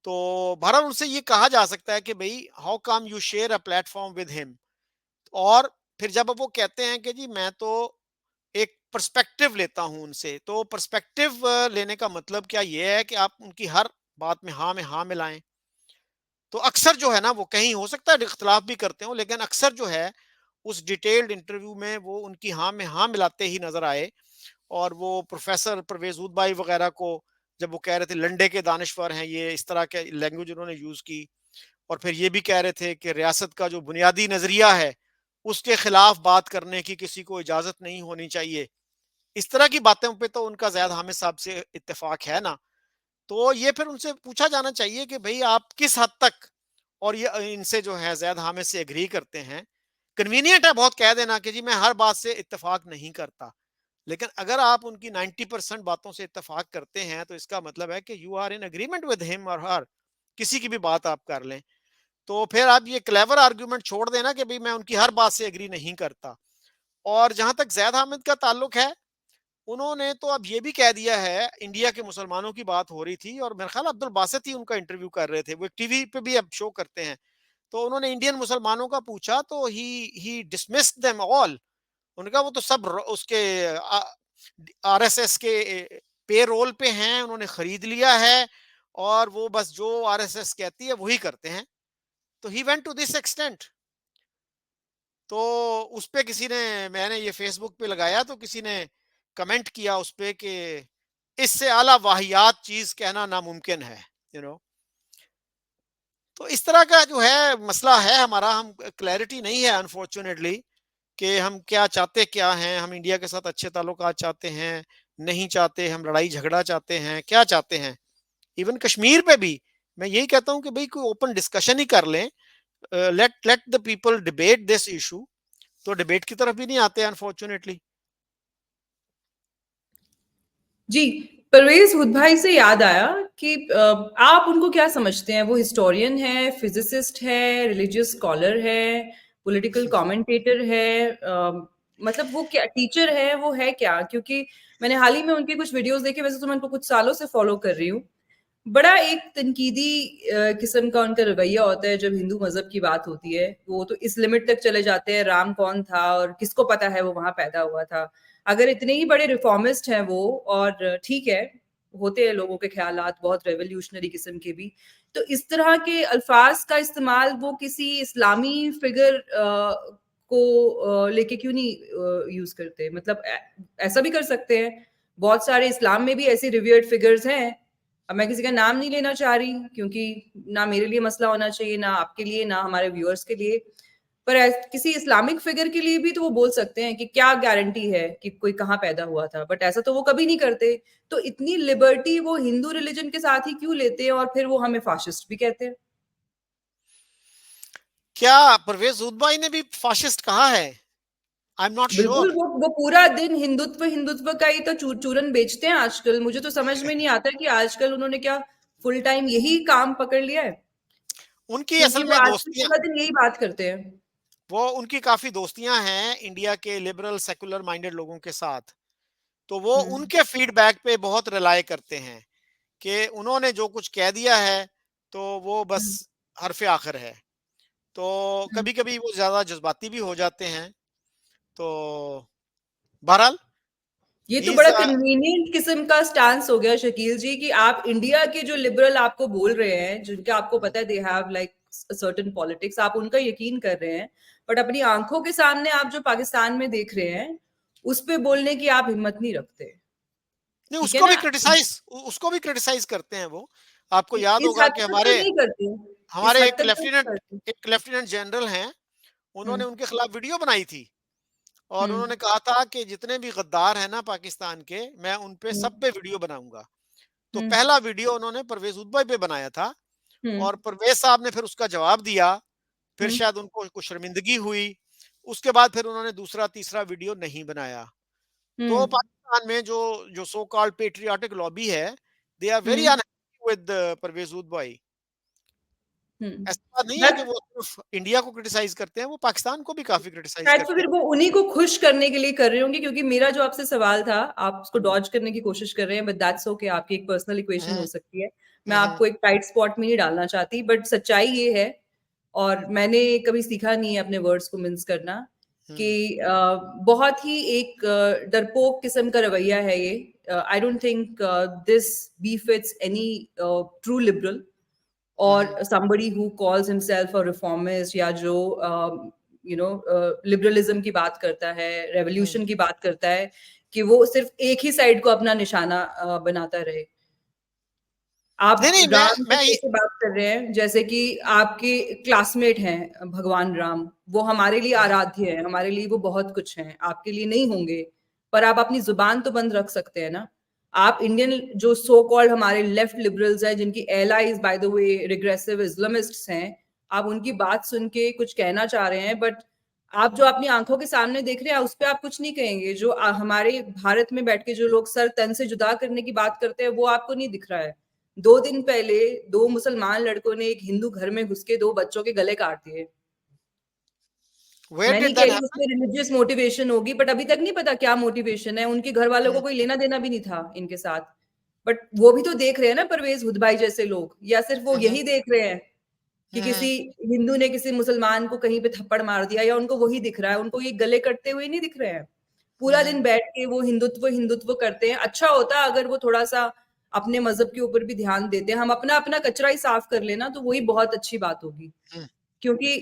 तो बहरहाल उनसे ये कहा जा सकता है कि भई how come you share a platform with him. और फिर जब वो कहते हैं कि जी मैं तो एक पर्सपेक्टिव लेता हूं उनसे, तो पर्सपेक्टिव लेने का मतलब क्या ये है कि आप उनकी हर बात में हाँ मिलाएं। तो अक्सर जो है ना, वो कहीं हो सकता है इख्तलाफ भी करते हो, लेकिन अक्सर जो है उस डिटेल्ड इंटरव्यू में वो उनकी हाँ मिलाते ही नजर आए। और वो प्रोफेसर परवेज उदबाई वगैरह को जब वो कह रहे थे लंडे के दानिश्वर हैं ये, इस तरह के लैंग्वेज उन्होंने यूज की। और फिर ये भी कह रहे थे कि रियासत का जो बुनियादी नजरिया है उसके खिलाफ बात करने की किसी को इजाजत नहीं होनी चाहिए। इस तरह की बातों पे तो उनका ज़ैद हामिद साहब से इत्तेफाक है ना। तो ये फिर उनसे पूछा जाना चाहिए कि भई आप किस हद तक और ये इनसे जो है ज़ैद हामिद से एग्री करते हैं। कन्वीनिएंट है बहुत कह देना कि जी मैं हर बात से इत्तेफाक नहीं करता। लेकिन अगर आप उनकी 90% बातों से इत्तेफाक करते हैं तो इसका मतलब है कि you are in agreement with him और हर, किसी की भी बात आप कर लें। तो फिर आप ये क्लेवर आर्गुमेंट छोड़ देना कि भई मैं उनकी हर बात से एग्री नहीं करता। और जहाँ तक ज़ैद हामिद का ताल्लुक है, उन्होंने तो अब ये भी कह दिया है, इंडिया के मुसलमानों की बात हो रही थी और मेरे ख्याल अब्दुल बासित ही उनका इंटरव्यू कर रहे थे, वो एक टीवी पे भी अब शो करते हैं। तो उन्होंने इंडियन मुसलमानों का पूछा तो ही डिसमिस्ड देम ऑल। उन्होंने कहा वो तो सब उसके आरएसएस के पे रोल पे हैं, उन्होंने खरीद लिया है और वो बस जो आरएसएस कहती है वही करते हैं। तो he went to this extent. तो उस पे किसी ने, मैंने ये फेसबुक पे लगाया तो किसी ने कमेंट किया उस पे कि इससे आला वाहियात चीज कहना नामुमकिन है, यू नो। तो इस तरह का जो है मसला है हमारा, हम क्लैरिटी नहीं है अनफॉर्चुनेटली कि हम क्या चाहते क्या हैं। हम इंडिया के साथ अच्छे ताल्लुकात चाहते हैं, नहीं चाहते, हम लड़ाई झगड़ा चाहते हैं, क्या चाहते हैं। इवन कश्मीर पे भी मैं यही कहता हूँ कि भाई कोई ओपन डिस्कशन ही कर लें, let let the people debate this issue. तो डिबेट की तरफ भी नहीं आते अनफॉर्चुनेटली। जी, परवेज हुदभाई से याद आया कि आप उनको क्या समझते हैं? वो हिस्टोरियन है, फिजिसिस्ट है, रिलीजियस स्कॉलर है, पॉलिटिकल कमेंटेटर है, मतलब वो क्या टीचर है, वो है क्या? क्योंकि मैंने हाल ही में उनके कुछ वीडियोस देखे, वैसे तो मैं उनको कुछ सालों से फॉलो कर रही हूँ। बड़ा एक तनकीदी किस्म का उनका रवैया होता है जब हिंदू मज़हब की बात होती है। वो तो इस लिमिट तक चले जाते हैं, राम कौन था और किसको पता है वो वहाँ पैदा हुआ था। अगर इतने ही बड़े रिफॉर्मिस्ट हैं वो, और ठीक है, होते हैं लोगों के ख़्यालात बहुत रेवोल्यूशनरी किस्म के भी। तो इस तरह के अल्फ़ाज़ का इस्तेमाल वो किसी इस्लामी फ़िगर को लेके क्यों नहीं यूज़ करते? मतलब ऐसा भी कर सकते हैं। बहुत सारे इस्लाम में भी ऐसे रिवर्ड फ़िगर्स हैं। अब मैं किसी का नाम नहीं लेना चाह रही क्योंकि ना मेरे लिए मसला होना चाहिए, ना आपके लिए, ना हमारे व्यूअर्स के लिए। पर किसी इस्लामिक फिगर के लिए भी तो वो बोल सकते हैं कि क्या गारंटी है कि कोई कहाँ पैदा हुआ था, बट ऐसा तो वो कभी नहीं करते। तो इतनी लिबर्टी वो हिंदू रिलीजन के साथ ही क्यों लेते हैं और फिर वो हमें फाशिस्ट भी कहते हैं? क्या परवेज उदबाई ने भी फाशिस्ट कहा है? आई एम नॉट बिल्कुल, श्योर। वो पूरा दिन हिंदुत्व हिंदुत्व का ही तो चूरन बेचते हैं आजकल। मुझे तो समझ में नहीं आता कि आजकल उन्होंने क्या फुल टाइम यही काम पकड़ लिया है, उनकी क्योंकि असल वो में आजकल दोस्तियां, पूरा दिन यही बात करते हैं। वो उनकी काफी दोस्तियां हैं इंडिया के लिबरल सेकुलर माइंडेड लोगों के साथ। तो वो हुँ। उनके फीडबैक पे बहुत रिलाय करते हैं कि उन्होंने जो कुछ कह दिया है तो वो बस हम्म, हरफ आखिर है। तो हम्म। कभी-कभी वो ज़्यादा जज़्बाती भी हो जाते हैं। तो बहरहाल ये तो ही इज़ बड़ा कन्वीनियंट किस्म का स्टांस हो गया शकील जी कि आप इंडिया के जो लिबरल आपको बोल रहे हैं, जिनका आपको पता है they have like certain politics, आप उनका यकीन कर रहे हैं, बट अपनी आंखों के सामने आप जो पाकिस्तान में देख रहे हैं उस पे बोलने की आप हिम्मत नहीं रखते। नहीं, ठीक है उसको भी ना? उसको भी क्रिटिसाइज़ करते हैं वो। आपको याद इस होगा हद कि तक तो हमारे नहीं करते, इस हमारे हद तक तो नहीं करते। एक लेफ्टिनेंट जनरल हैं, उन्होंने हम्म, उनके खिलाफ वीडियो बनाई थी और हम्म, उन्होंने कहा था कि जितने भी गद्दार हैं ना पाकिस्तान के, मैं उन पे हम्म, सब पे वीडियो बनाऊँगा। तो हम्म, पहला वीडियो उन्होंने परवेज़ उद्बय पे बनाया था हम्म, और परवेज़ साहब ने फिर उसका जवाब दिया, फिर हम्म, शायद उनको कुछ शर्मिंदगी हुई। उसके बाद फिर उन्होंने दूसरा, तीसरा वीडियो नहीं बनाया। तो हम्म, पाकिस्तान में जो जो सो कॉल्ड पैट्रियोटिक लॉबी है, they are very hmm, unhappy with Parvez Hoodbhoy. Hmm. ऐसी बात नहीं है कि बस वो सिर्फ इंडिया को क्रिटिसाइज़ करते हैं, वो पाकिस्तान को भी काफ़ी क्रिटिसाइज़ शायद तो करते फिर हैं। वो उन्हीं को खुश करने के लिए कर रहे होंगे, क्योंकि मेरा जो आपसे सवाल था, आप उसको डॉज करने की कोशिश कर रहे हैं, बट दैट्स ओके, आपकी एक पर्सनल इक्वेशन हो हुँ, सकती है। मैं हुँ, हुँ, आपको एक टाइट स्पॉट में नहीं डालना चाहती, बट सच्चाई ये है, और मैंने कभी सीखा नहीं है अपने वर्ड्स को मिन्स करना, हुँ, कि बहुत ही एक डरपोक किस्म का रवैया है ये। I don't think this beefits any true liberal hmm, or hmm, somebody who calls himself a reformist, या जो लिबरलिज्म की बात करता है, हुँ। रेवोल्यूशन की बात करता है, कि वो सिर्फ एक ही साइड को अपना निशाना बनाता रहे। नहीं, आप नहीं, राम मैं की ये जैसे बात कर रहे हैं, जैसे कि आपके क्लासमेट हैं भगवान राम, वो हमारे लिए हुँ, हुँ, आराध्य है, हमारे लिए वो बहुत कुछ हैं, आपके लिए नहीं होंगे, पर आप अपनी जुबान तो बंद रख सकते हैं ना। आप इंडियन जो सो कॉल्ड हमारे लेफ्ट लिबरल्स हैं, जिनकी allies by the way regressive Islamists हैं, आप उनकी बात सुन के कुछ कहना चाह रहे हैं, बट आप जो अपनी आंखों के सामने देख रहे हैं उस पर आप कुछ नहीं कहेंगे। जो हमारे भारत में बैठ के जो लोग सर तन से जुदा करने की बात करते हैं, वो आपको नहीं दिख रहा है। 2 दिन पहले 2 मुसलमान लड़कों ने एक हिंदू घर में घुस के 2 बच्चों के गले काट दिए। वेयर मैं नहीं डिड कह दैट रही हैपन? उसमें रिलीजियस मोटिवेशन होगी, बट अभी तक नहीं पता क्या मोटिवेशन है। उनके घर वालों को हुँ, कोई लेना-देना भी नहीं था इनके साथ। बट वो भी तो देख रहे हैं ना परवेज़ हुद भाई जैसे लोग, या सिर्फ वो हुँ, हुँ, यही देख रहे हैं कि हुँ, किसी हुँ, हिंदू ने किसी मुसलमान को कहीं पे थप्पड़ मार दिया, या उनको वही दिख रहा है, उनको ये गले कटते हुए नहीं दिख रहे हैं। हुँ, पूरा हुँ, दिन बैठ के वो हिंदुत्व हिंदुत्व करते हैं। अच्छा होता अगर वो थोड़ा-सा अपने मज़हब के ऊपर भी ध्यान देते। हम अपना-अपना कचरा ही साफ कर लेना, तो वही बहुत अच्छी बात होगी। हुँ। क्योंकि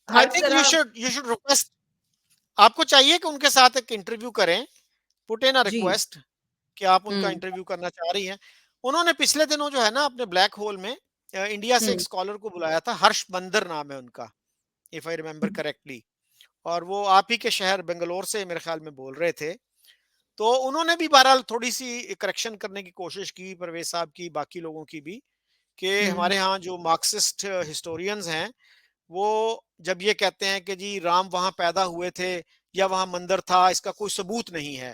आई हर थिंक तरह यू शुड रिक्वेस्ट आपको चाहिए कि उनके साथ एक इंटरव्यू करें, put in a ji. Request कि आप उनका हुँ, इंटरव्यू करना चाह रही हैं। उन्होंने पिछले दिनों जो है ना अपने ब्लैक होल में इंडिया से एक हुँ, स्कॉलर को बुलाया था, हर्ष बंदर नाम है उनका, इफ आई रिमेंबर करेक्टली। और वो आप ही के शहर बेंगलोर से मेरे ख्याल में बोल रहे थे। तो उन्होंने भी बहरहाल थोड़ी-सी करेक्शन करने की कोशिश की परवेज़ साहब की, बाकी लोगों की भी, कि हुँ, हमारे यहाँ जो मार्क्सिस्ट हिस्टोरियंस हैं, वो जब ये कहते हैं कि जी राम वहाँ पैदा हुए थे या वहाँ मंदिर था, इसका कोई सबूत नहीं है।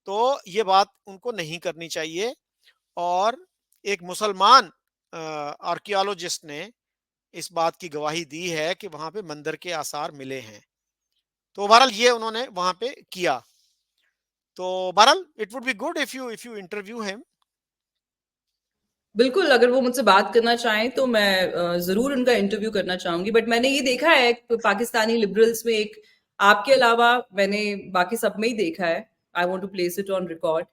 तो ये बात उनको नहीं करनी चाहिए और एक मुसलमान आर्कियोलॉजिस्ट ने इस बात की गवाही दी है कि वहाँ पे मंदिर के आसार मिले हैं। तो बहरहाल ये उन्होंने वहाँ पे किया। तो बहरहाल it would be good if you interview him. बिल्कुल, अगर वो मुझसे बात करना चाहें तो मैं ज़रूर उनका इंटरव्यू करना चाहूँगी। बट मैंने ये देखा है पाकिस्तानी लिबरल्स में एक, आपके अलावा मैंने बाकी सब में ही देखा है। I want to place it on record,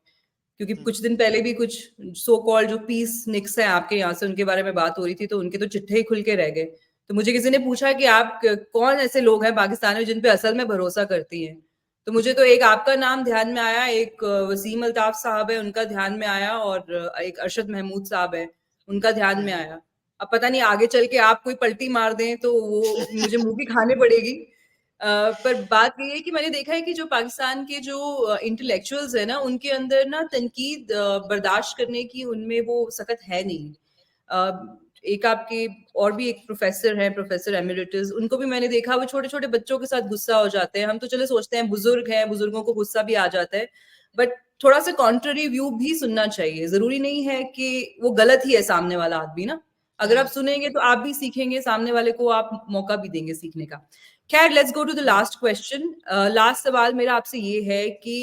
क्योंकि हुँ, कुछ दिन पहले भी कुछ सो कॉल्ड जो पीस निक्स हैं आपके यहाँ से, उनके बारे में बात हो रही थी, तो उनके तो चिट्ठे ही खुल के रह गए। तो मुझे किसी ने पूछा कि आप कौन ऐसे लोग हैं पाकिस्तान में जिन पे असल में भरोसा करती हैं? तो मुझे तो एक आपका नाम ध्यान में आया, एक वसीम अल्ताफ साहब है उनका ध्यान में आया, और एक अरशद महमूद साहब है उनका ध्यान हुँ, में हुँ। आया। अब पता नहीं आगे चल के आप कोई पलटी मार दें तो वो मुझे मुंह की खानी पड़ेगी। पर बात ये है कि मैंने देखा है कि जो पाकिस्तान के जो इंटेलेक्चुअल्स है ना, उनके अंदर ना तनकीद बर्दाश्त करने की उनमें वो सकत है नहीं। एक आपके और भी एक प्रोफेसर हैं, प्रोफेसर एमिरिटस, उनको भी मैंने देखा, वो छोटे-छोटे बच्चों के साथ गुस्सा हो जाते हैं। हम तो चलो सोचते हैं बुजुर्ग हैं, बुजुर्गों को गुस्सा भी आ जाता है, बट थोड़ा-सा कॉन्ट्ररी व्यू भी सुनना चाहिए। ज़रूरी नहीं है कि वो गलत ही है सामने वाला आदमी ना। अगर आप हुँ, सुनेंगे तो आप भी सीखेंगे, सामने वाले को आप मौका भी देंगे सीखने का। खैर, let's go to the um. Last question. Last सवाल मेरा आपसे ये है कि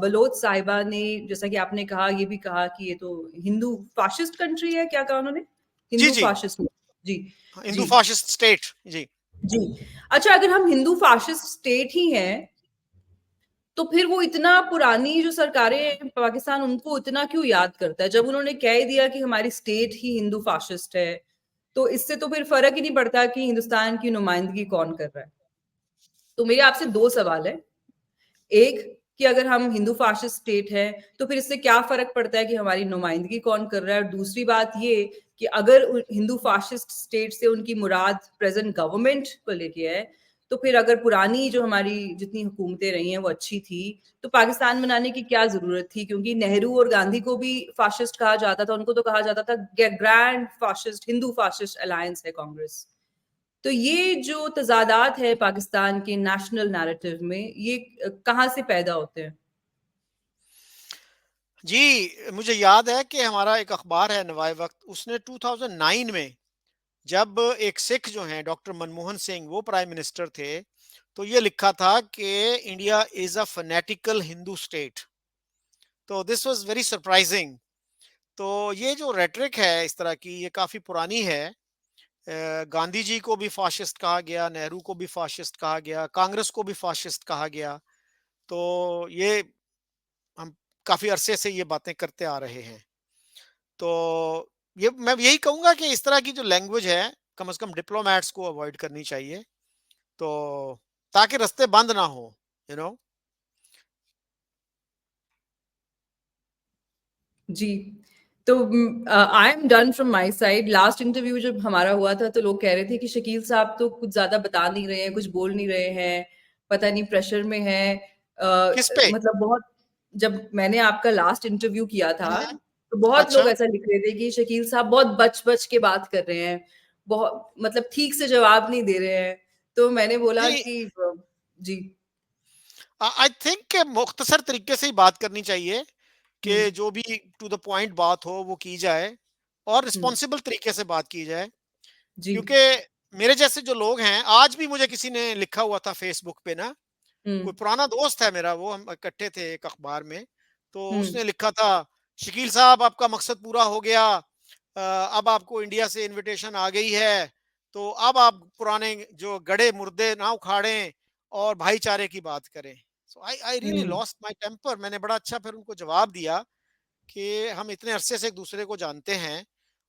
बलोच साहिबा ने, जैसा कि आपने कहा, ये भी कहा कि ये तो हिंदू फाशिस्ट कंट्री है, क्या कहा उन्होंने? जी हिंदू जी, फाशिस्ट। जी हिंदू जी फाशिस्ट स्टेट। जी जी। अच्छा, अगर हम हिंदू फाशिस्ट स्टेट ही हैं, तो फिर वो इतना पुरानी जो सरकारें हैं पाकिस्तान, उनको इतना क्यों याद करता है? जब उन्होंने कह ही दिया कि हमारी स्टेट ही हिंदू फाशिस्ट है, तो इससे तो फिर फ़र्क ही नहीं पड़ता कि हिंदुस्तान की नुमाइंदगी कौन कर रहा है। तो मेरे आपसे 2 सवाल हैं। एक, कि अगर हम हिंदू फाशिस्ट स्टेट है, तो फिर इससे क्या फ़र्क पड़ता है कि हमारी नुमाइंदगी कौन कर रहा है? और दूसरी बात ये कि अगर हिंदू फाशिस्ट स्टेट से उनकी मुराद प्रेजेंट गवर्नमेंट को लेके है, तो फिर अगर पुरानी जो हमारी जितनी हुकूमतें रही हैं वो अच्छी थी, तो पाकिस्तान बनाने की क्या जरूरत थी? क्योंकि नेहरू और गांधी को भी फाशिस्ट कहा जाता था, उनको तो कहा जाता था grand fascist, Hindu fascist alliance है कांग्रेस। तो ये जो तजादात है पाकिस्तान के नेशनल नैरेटिव में, ये कहाँ से पैदा होते हैं? जी, मुझे याद है कि हमारा एक अखबार है नवाए वक्त, उसने 2009 में, जब एक सिख जो हैं डॉक्टर मनमोहन सिंह वो प्राइम मिनिस्टर थे, तो ये लिखा था कि India is a फनेटिकल Hindu state. तो दिस वाज वेरी सरप्राइजिंग। तो ये जो रेटरिक है इस तरह की, ये काफी पुरानी है। गांधी जी को भी फाशिस्ट कहा गया, नेहरू को भी फाशिस्ट कहा गया, कांग्रेस को भी फाशिस्ट कहा गया। तो ये हम काफी अरसे से ये बातें करते आ रहे हैं। तो ये मैं यही कहूंगा कि इस तरह की जो लैंग्वेज है, कम से कम डिप्लोमेट्स को अवॉइड करनी चाहिए, तो ताकि रास्ते बंद ना हो, यू नो। जी। तो I am done from my side. Last interview जब हमारा हुआ था, तो लोग कह रहे थे कि शकील साहब तो कुछ ज़्यादा बता नहीं रहे हैं, कुछ बोल नहीं रहे हैं, पता नहीं प्रेशर में हैं। किस पे? मतलब बहुत, जब मैंने आपका लास्ट इंटरव्यू किया था, हम्म, तो बहुत लोग अच्छा। ऐसा लिख रहे थे कि शकील साहब बहुत बच-बच के बात कर रहे हैं, बहुत मतलब ठीक से जवाब नहीं दे रहे हैं। तो मैंने बोला नहीं, कि जी। आई थिंक मुख्तसर तरीके से ही बात करनी चाहिए, कि हुँ, जो भी टू द पॉइंट बात हो वो की जाए, और हुँ, रिस्पॉन्सिबल तरीके से बात की जाए। जी। क्योंकि मेरे जैसे जो लोग हैं, आज भी मुझे किसी ने लिखा हुआ था फेसबुक पे ना, हुँ, कोई पुराना दोस्त है मेरा, वो हम इकट्ठे थे एक अखबार में, तो हुँ, उसने लिखा था, शकील साहब आपका मकसद पूरा हो गया, अब आपको इंडिया से इनविटेशन आ गई है, तो अब आप पुराने जो गड़े मुर्दे ना उखाड़ें और भाईचारे की बात करें। So I I really hmm, lost my temper. मैंने बड़ा अच्छा फिर उनको जवाब दिया कि हम इतने अरसे से एक दूसरे को जानते हैं,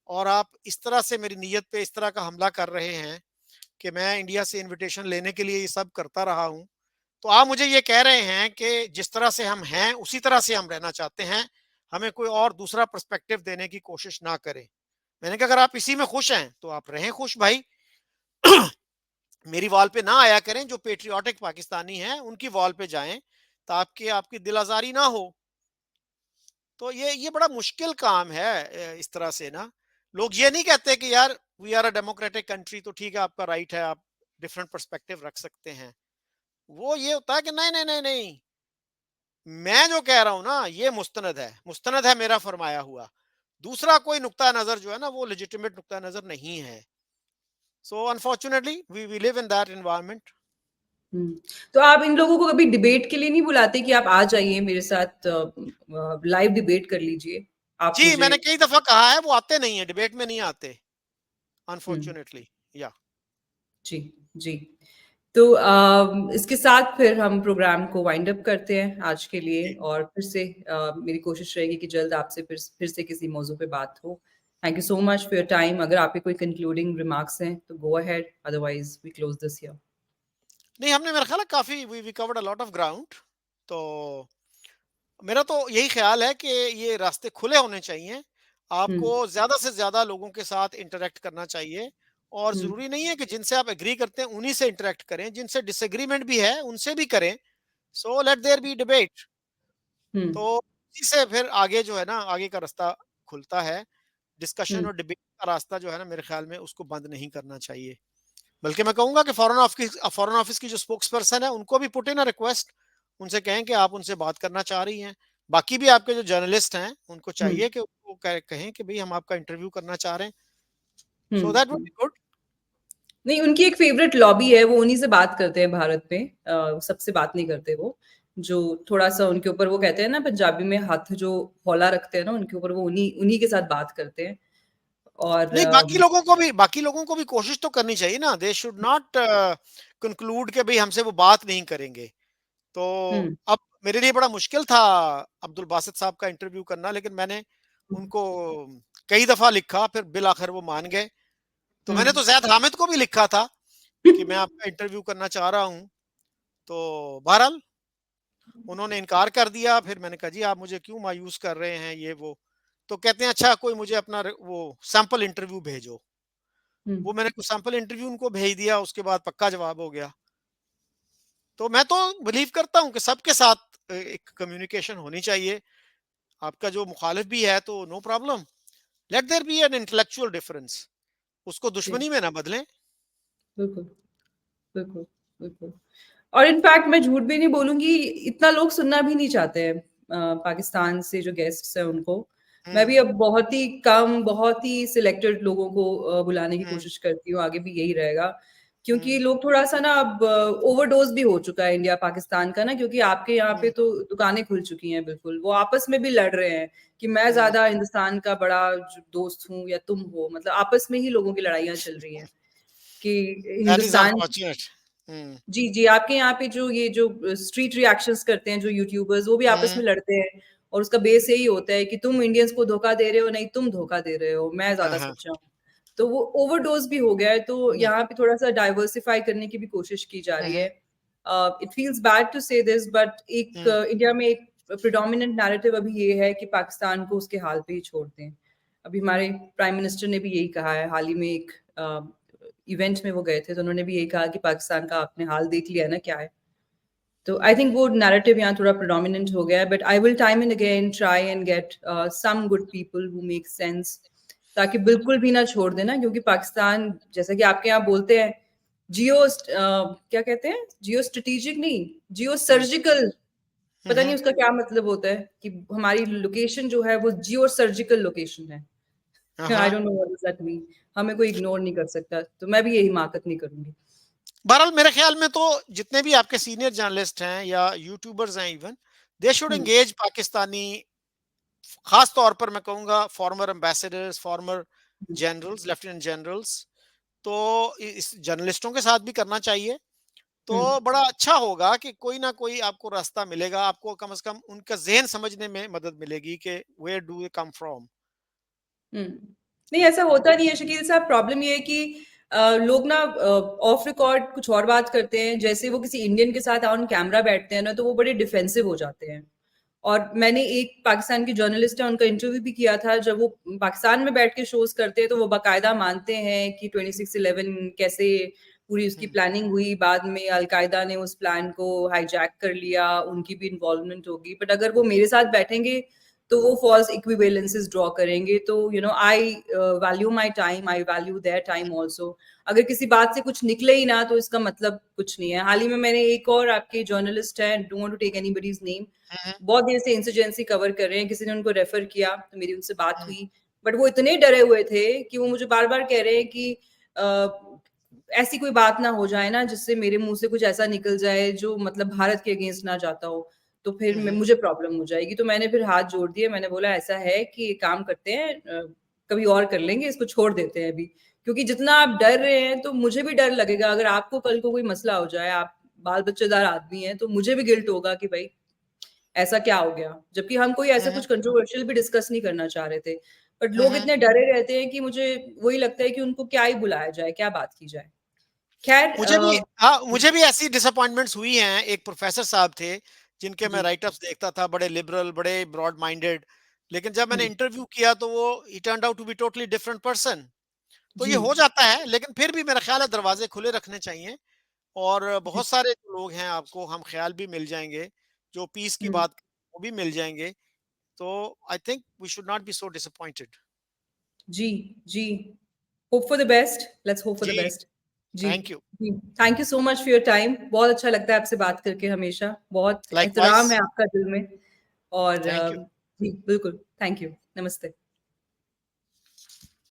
और आप इस तरह से मेरी नीयत पे इस तरह का हमला कर रहे हैं कि मैं इंडिया से इनविटेशन लेने के लिए ये सब करता रहा हूँ। तो आप मुझे ये कह रहे हैं कि जिस तरह से हम हैं उसी तरह से हम रहना चाहते हैं, हमें कोई और दूसरा पर्सपेक्टिव देने की कोशिश ना करें। मैंने कहा अगर आप इसी में खुश हैं तो आप रहें खुश भाई। मेरी वॉल पे ना आया करें, जो पेट्रियाटिक पाकिस्तानी हैं उनकी वॉल पे जाएं, ताकि आपकी दिल आजारी ना हो। तो ये बड़ा मुश्किल काम है। इस तरह से ना, लोग ये नहीं कहते कि यार we are a democratic country, तो ठीक है आपका राइट है, आप डिफरेंट पर्सपेक्टिव रख सकते हैं। वो ये होता है कि नहीं नहीं नहीं नहीं, मैं जो कह रहा हूं ना ये मुस्तनद है मेरा फरमाया हुआ। दूसरा कोई नुक्ता नजर जो है ना वो लेजिटिमेट नुक्ता नजर नहीं है। So unfortunately we live in that environment. Hmm. तो आप इन लोगों को कभी डिबेट के लिए नहीं बुलाते कि आप आ जाइए मेरे साथ, लाइव डिबेट कर लीजिए? आप जी, मुझे मैंने कई दफा कहा है, वो आते नहीं है, डिबेट में नहीं आते, हुँ, अनफॉर्चुनेटली। या जी, जी। तो इसके साथ फिर हम प्रोग्राम को वाइंड अप करते हैं आज के लिए, जी और फिर से मेरी कोशिश रहेगी कि जल्द आपसे फिर से किसी मौज़ू पे बात हो। Thank you so much for your time. अगर आपके कोई कंक्लूडिंग रिमार्क्स हैं, तो go ahead, otherwise we close this here. नहीं, हमने मेरा ख्याल है काफी we covered a lot of ground. तो मेरा तो यही ख्याल है कि ये रास्ते खुले होने चाहिए। हुँ, आपको ज़्यादा से ज़्यादा लोगों के साथ इंटरैक्ट करना चाहिए, और हुँ, ज़रूरी नहीं है कि जिनसे आप एग्री करते हैं उन्हीं से इंटरैक्ट करें, जिनसे डिसएग्रीमेंट भी है उनसे भी करें। So let there be debate. Hmm, तो इसी से फिर आगे जो है ना, आगे का रास्ता खुलता है। डिस्कशन हुँ, और डिबेट का रास्ता जो है ना, मेरे ख्याल में उसको बंद नहीं करना चाहिए। बल्कि मैं कहूँगा कि फ़ॉरेन ऑफिस की जो स्पोक्स पर्सन है उनको भी पुट इन अ रिक्वेस्ट, उनसे कहें कि आप उनसे बात करना चाह रही हैं। बाकी भी आपके जो जर्नलिस्ट हैं उनको हुँ, चाहिए कि वो कहें कि भई हम आपका इंटरव्यू करना चाह रहे हैं। Hmm, so that would hmm. Be good. नहीं, उनकी एक फ़ेवरेट लॉबी है, वो उन्हीं से बात करते हैं भारत में। सबसे बात नहीं करते वो। जो थोड़ा-सा उनके ऊपर वो कहते हैं ना पंजाबी में हाथ जो हौला रखते हैं ना उनके ऊपर, वो उन्हीं उन्हीं के साथ बात करते हैं। और नहीं, बाकी लोगों को भी कोशिश तो करनी चाहिए ना। दे शुड नॉट कंक्लूड कि भाई हमसे वो बात नहीं करेंगे। तो हम्म, अब मेरे लिए बड़ा मुश्किल था अब्दुल बासित साहब का इंटरव्यू करना, लेकिन मैंने हम्म, उनको कई दफा लिखा, फिर बिल आखिर वो मान गए। तो मैंने तो जैद हामिद को भी लिखा था कि मैं आपका इंटरव्यू करना चाह रहा हूँ। तो बहरहाल उन्होंने इनकार कर दिया। फिर मैंने कहा जी आप मुझे क्यों मायूस कर रहे हैं, ये वो। तो कहते हैं अच्छा कोई मुझे अपना वो सैंपल इंटरव्यू भेजो। हम्म, वो मैंने कुछ सैंपल इंटरव्यू उनको भेज दिया, उसके बाद पक्का जवाब हो गया। तो मैं तो बिलीव करता हूँ कि सबके साथ एक कम्युनिकेशन होनी चाहिए। आपका जो मुखालिफ भी है तो no problem, let there be an intellectual difference, उसको जी, दुश्मनी में ना बदलें। बिल्कुल, बिल्कुल, बिल्कुल। और इनफैक्ट मैं झूठ भी नहीं बोलूँगी, इतना लोग सुनना भी नहीं चाहते हैं पाकिस्तान से जो गेस्ट्स हैं उनको। मैं भी हम्म, अब बहुत ही कम, बहुत ही सिलेक्टेड लोगों को बुलाने की हम्म, कोशिश करती हूँ, आगे भी यही रहेगा। क्योंकि हम्म, लोग थोड़ा-सा ना अब ओवरडोज़ भी हो चुका है इंडिया पाकिस्तान का ना, क्योंकि आपके यहाँ पे हम्म, तो दुकानें खुल चुकी हैं बिल्कुल। वो आपस में भी लड़ रहे हैं कि मैं हम्म। ज़्यादा हिंदुस्तान का बड़ा ज दोस्त हूँ या तुम हो। मतलब आपस में ही लोगों की लड़ाइयाँ चल रही हैं कि दैट इज हिंदुस्तान। अनफॉर्चुनेट। हम्म, जी, जी, आपके यहाँ पे जो ये जो स्ट्रीट रिएक्शंस करते हैं जो यूट्यूबर्स, वो भी आपस हम्म, में लड़ते हैं और उसका बेस यही होता है कि तुम इंडियंस को धोखा दे रहे हो, नहीं तुम धोखा दे रहे हो, मैं ज़्यादा हाँ, सच्चा हूँ। तो वो ओवरडोज़ भी हो गया है, तो हम्म, यहाँ पे थोड़ा-सा डाइवर्सिफ़ाई करने की भी कोशिश की जा रही है। हम्म, इट फील्स बैड टू से दिस, बट एक हम्म, इंडिया में एक प्रेडोमिनेंट नैरेटिव अभी ये है कि पाकिस्तान को उसके हाल पे ही छोड़ दें। अभी हमारे प्राइम मिनिस्टर ने भी यही कहा है, हाल ही में एक इवेंट में वो गए थे, तो उन्होंने भी यही कहा कि पाकिस्तान का आपने हाल देख लिया ना क्या है। तो आई थिंक वो नैरेटिव यहाँ थोड़ा प्रेडोमिनेंट हो गया है, but I will time and again try and get some good people who make sense, ताकि बिल्कुल भी ना छोड़ देना, क्योंकि पाकिस्तान जैसा कि आपके यहाँ बोलते हैं क्या कहते हैं, जियो स्ट्रेटेजिक नहीं, जियो हम्म, सर्जिकल, पता नहीं हम्म, उसका क्या मतलब होता है कि हमारी लोकेशन जो है वो जियो सर्जिकल लोकेशन है। आई हाँ। Don't know what does that mean. हमें कोई इग्नोर नहीं कर सकता, तो मैं भी यही हिमाकत नहीं करूंगी। बहरहाल मेरे ख्याल में तो जितने भी आपके सीनियर जर्नलिस्ट हैं या यूट्यूबर्स हैं, even they should hmm, engage Pakistani, खास तौर पर मैं कहूंगा फॉर्मर एम्बेसडर्स, फॉर्मर हम्म, जनरल्स, लेफ्टिनेंट जनरल्स। तो इस जर्नलिस्टों के साथ भी करना चाहिए। तो हम्म, बड़ा अच्छा होगा कि कोई ना कोई आपको रास्ता मिलेगा, आपको कम से कम उनका ज़हन समझने में मदद मिलेगी कि where do they come from. Hmm. नहीं, ऐसा होता नहीं है शकील साहब। प्रॉब्लम ये है कि लोग ना ऑफ रिकॉर्ड कुछ और बात करते हैं, जैसे वो किसी इंडियन के साथ ऑन कैमरा बैठते हैं ना, तो वो बड़े डिफेंसिव हो जाते हैं। और मैंने एक पाकिस्तान की जर्नलिस्ट है, उनका इंटरव्यू भी किया था। जब वो पाकिस्तान में बैठ के शोज करते हैं तो वो बाकायदा मानते हैं कि 26/11 कैसे पूरी उसकी हुँ, प्लानिंग हुई, बाद में अलकायदा ने उस प्लान को हाईजैक कर लिया, उनकी भी इन्वॉल्वमेंट होगी। बट अगर वो मेरे साथ बैठेंगे तो वो फॉल्स इक्विवेलेंसेस ड्रॉ करेंगे। तो I value my time, I value their time also. अगर किसी बात से कुछ निकले ही ना, तो इसका मतलब कुछ नहीं है। हाल ही में मैंने एक और आपके जर्नलिस्ट है, don't want to take anybody's name, hmm, बहुत देर से इंसर्जेंसी कवर कर रहे हैं, किसी ने उनको रेफर किया तो मेरी उनसे बात हुँ, हुई। बट वो इतने डरे हुए थे कि वो मुझे बार बार कह रहे हैं कि ऐसी कोई बात ना हो जाए ना जिससे मेरे मुंह से कुछ ऐसा निकल जाए जो मतलब भारत के अगेंस्ट ना जाता हो, तो फिर हुँ, मुझे प्रॉब्लम हो जाएगी। तो मैंने फिर हाथ जोड़ दिए, मैंने बोला ऐसा है कि एक काम करते हैं, कभी और कर लेंगे, इसको छोड़ देते हैं अभी। क्योंकि जितना आप डर रहे हैं तो मुझे भी डर लगेगा, अगर आपको कल को कोई मसला हो जाए, आप बाल बच्चेदार आदमी हैं, तो मुझे भी गिल्ट होगा कि भाई ऐसा क्या हो गया? जबकि हम कोई ऐसा हुँ, कुछ कंट्रोवर्शियल भी डिस्कस नहीं करना चाह रहे थे। बट लोग हुँ। इतने डरे रहते हैं कि मुझे वही लगता है कि उनको क्या ही बुलाया जाए, क्या बात की जाए? खैर मुझे भी ऐसी डिसअपॉइंटमेंट्स हुई हैं। एक प्रोफ़ेसर साहब थे, जिनके मैं जी। राइट-अप्स देखता था, बड़े लिबरल, बड़े ब्रॉड माइंडेड, लेकिन जब मैंने हुँ, इंटरव्यू किया तो वो he turned out to be totally different person. तो ये जी। हो जाता है, लेकिन फिर भी मेरा ख़्याल है दरवाज़े खुले रखने चाहिए। और जी। बहुत सारे लोग हैं, आपको हम ख़याल भी मिल जाएँगे, जो पीस की हुँ। बात वो भी मिल जाएँगे। तो I think we should not be so disappointed. जी, जी। Hope for the best, let's hope for the जी, बेस्ट। जी, थैंक यू। जी। Thank you so much for your time. बहुत अच्छा लगता है आपसे बात करके हमेशा। बहुत लाइकवाइज़, एहतराम है आपका दिल में। और थैंक यू। जी, बिल्कुल। Thank you. नमस्ते।